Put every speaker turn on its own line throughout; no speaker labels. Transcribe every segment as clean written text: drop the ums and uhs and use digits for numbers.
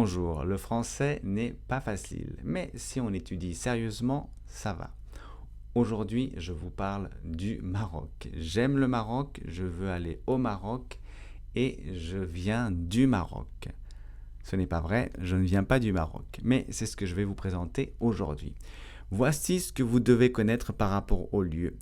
Bonjour, le français n'est pas facile, mais si on étudie sérieusement, ça va. Aujourd'hui, je vous parle du Maroc. J'aime le Maroc, je veux aller au Maroc et je viens du Maroc. Ce n'est pas vrai, je ne viens pas du Maroc, mais c'est ce que je vais vous présenter aujourd'hui. Voici ce que vous devez connaître par rapport au lieu.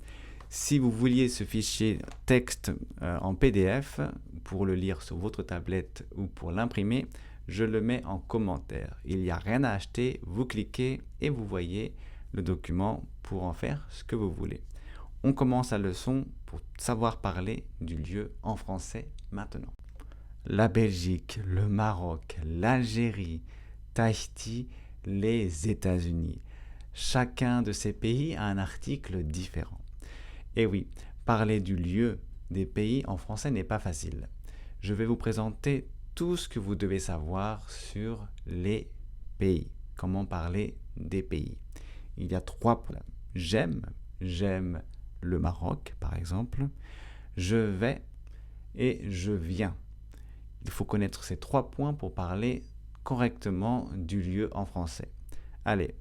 Si vous vouliez ce fichier texte en PDF pour le lire sur votre tablette ou pour l'imprimer, je le mets en commentaire. Il n'y a rien à acheter, vous cliquez et vous voyez le document pour en faire ce que vous voulez. On commence la leçon pour savoir parler du lieu en français maintenant. La Belgique, le Maroc, l'Algérie, Tahiti, les États-Unis. Chacun de ces pays a un article différent. Et oui, parler du lieu des pays en français n'est pas facile. Je vais vous présenter tout ce que vous devez savoir sur les pays. Comment parler des pays. Il y a 3 points. J'aime le Maroc, par exemple. Je vais et je viens. Il faut connaître ces 3 points pour parler correctement du lieu en français. Allez,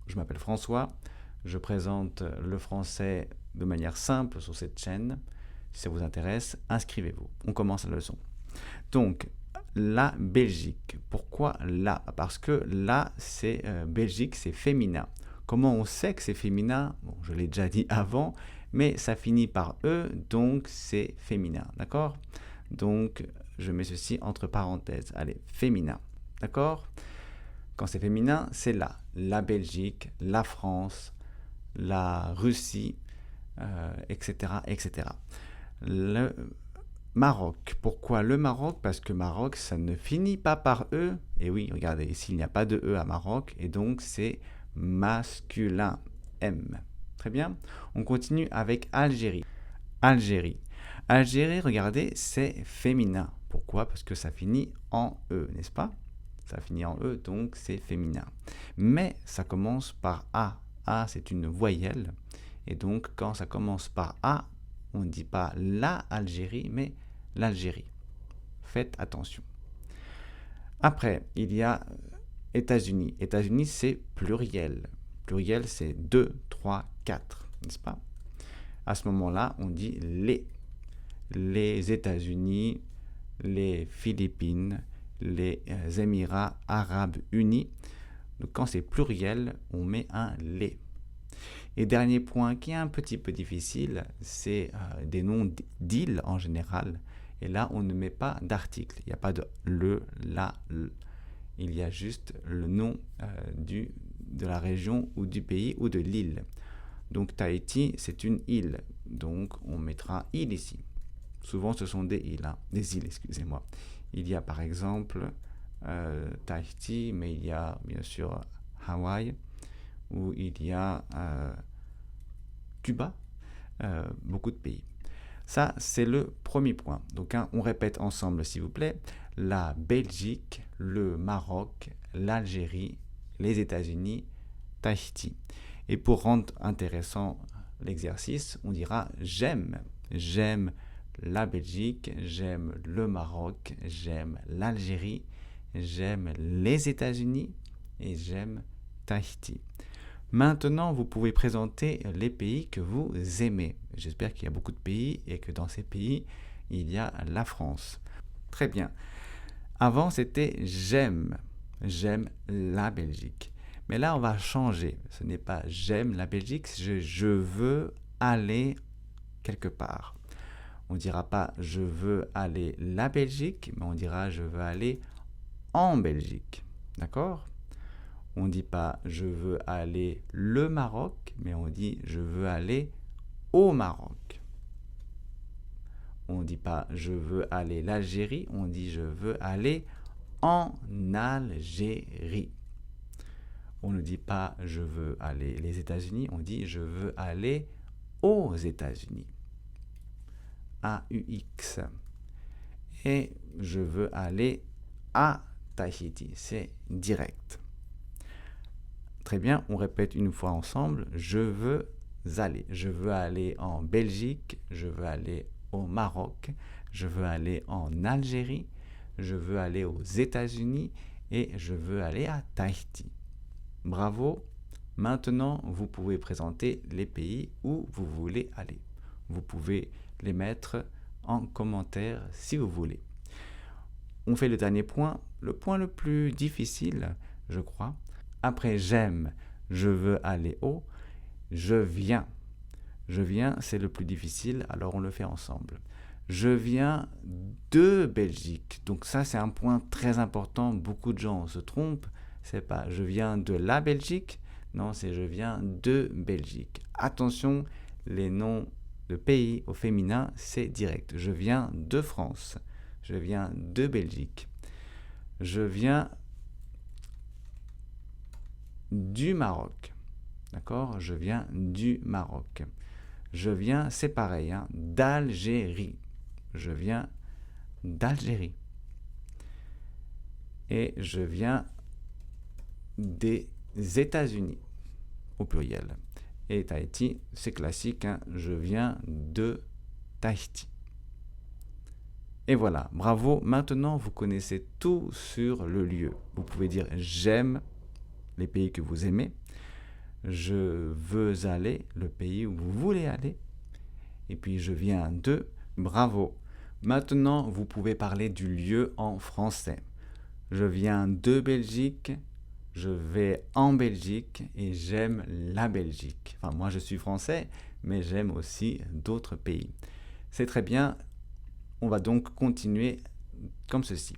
je m'appelle François. Je présente le français de manière simple sur cette chaîne. Si ça vous intéresse, inscrivez-vous. On commence la leçon. Donc, la Belgique. Pourquoi la? Parce que la, c'est Belgique, c'est féminin. Comment on sait que c'est féminin? Bon, je l'ai déjà dit avant, mais ça finit par E, donc c'est féminin. D'accord? Donc, je mets ceci entre parenthèses. Allez, féminin. D'accord? Quand c'est féminin, c'est là. La Belgique, la France, la Russie, etc., etc. Le Maroc. Pourquoi le Maroc? Parce que Maroc, ça ne finit pas par E. Et oui, regardez, ici, il n'y a pas de E à Maroc. Et donc, c'est masculin. M. Très bien. On continue avec Algérie. Algérie. Algérie, regardez, c'est féminin. Pourquoi? Parce que ça finit en E, n'est-ce pas? Ça finit en E, donc c'est féminin. Mais ça commence par A. A, c'est une voyelle. Et donc, quand ça commence par A, on ne dit pas la Algérie, mais l'Algérie. Faites attention. Après, il y a États-Unis. États-Unis, c'est pluriel. Pluriel, c'est 2, 3, 4, n'est-ce pas? À ce moment-là, on dit les. Les États-Unis, les Philippines, les Émirats Arabes Unis. Donc, quand c'est pluriel, on met un les. Et dernier point qui est un petit peu difficile, c'est des noms d'îles en général. Et là, on ne met pas d'article. Il n'y a pas de le, la, le. Il y a juste le nom de la région ou du pays ou de l'île. Donc Tahiti, c'est une île. Donc on mettra île ici. Souvent, ce sont des îles. Des îles, excusez-moi. Il y a par exemple Tahiti, mais il y a bien sûr Hawaï, où il y a Cuba, beaucoup de pays. Ça, c'est le premier point. Donc, on répète ensemble, s'il vous plaît. La Belgique, le Maroc, l'Algérie, les États-Unis, Tahiti. Et pour rendre intéressant l'exercice, on dira j'aime. J'aime la Belgique, j'aime le Maroc, j'aime l'Algérie, j'aime les États-Unis et j'aime Tahiti. Maintenant, vous pouvez présenter les pays que vous aimez. J'espère qu'il y a beaucoup de pays et que dans ces pays, il y a la France. Très bien. Avant, c'était j'aime. J'aime la Belgique. Mais là, on va changer. Ce n'est pas j'aime la Belgique, c'est je veux aller quelque part. On ne dira pas je veux aller la Belgique, mais on dira je veux aller en Belgique. D'accord? On ne dit pas je veux aller le Maroc, mais on dit je veux aller au Maroc. On ne dit pas je veux aller l'Algérie, on dit je veux aller en Algérie. On ne dit pas je veux aller les États-Unis, on dit je veux aller aux États-Unis. AUX. Et je veux aller à Tahiti, c'est direct. Très bien, on répète une fois ensemble, je veux aller. Je veux aller en Belgique, je veux aller au Maroc, je veux aller en Algérie, je veux aller aux États-Unis et je veux aller à Tahiti. Bravo! Maintenant, vous pouvez présenter les pays où vous voulez aller. Vous pouvez les mettre en commentaire si vous voulez. On fait le dernier point, le point le plus difficile, je crois. Après j'aime, je veux aller au, je viens. Je viens, c'est le plus difficile, alors on le fait ensemble. Je viens de Belgique. Donc ça, c'est un point très important. Beaucoup de gens se trompent. C'est pas je viens de la Belgique. Non, c'est je viens de Belgique. Attention, les noms de pays au féminin, c'est direct. Je viens de France. Je viens de Belgique. Je viens du Maroc. D'accord? Je viens du Maroc. Je viens, c'est pareil, hein, d'Algérie. Je viens d'Algérie. Et je viens des États-Unis, au pluriel. Et Tahiti, c'est classique, hein, je viens de Tahiti. Et voilà, bravo. Maintenant, vous connaissez tout sur le lieu. Vous pouvez dire j'aime les pays que vous aimez. Je veux aller, le pays où vous voulez aller. Et puis je viens de, bravo. Maintenant, vous pouvez parler du lieu en français. Je viens de Belgique, je vais en Belgique et j'aime la Belgique. Enfin, moi je suis français, mais j'aime aussi d'autres pays. C'est très bien. On va donc continuer comme ceci.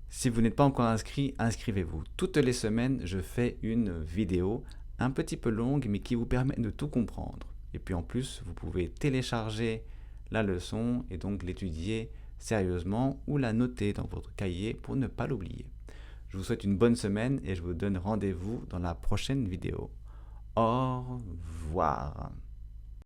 Si vous n'êtes pas encore inscrit, inscrivez-vous. Toutes les semaines, je fais une vidéo un petit peu longue, mais qui vous permet de tout comprendre. Et puis en plus, vous pouvez télécharger la leçon et donc l'étudier sérieusement ou la noter dans votre cahier pour ne pas l'oublier. Je vous souhaite une bonne semaine et je vous donne rendez-vous dans la prochaine vidéo. Au revoir.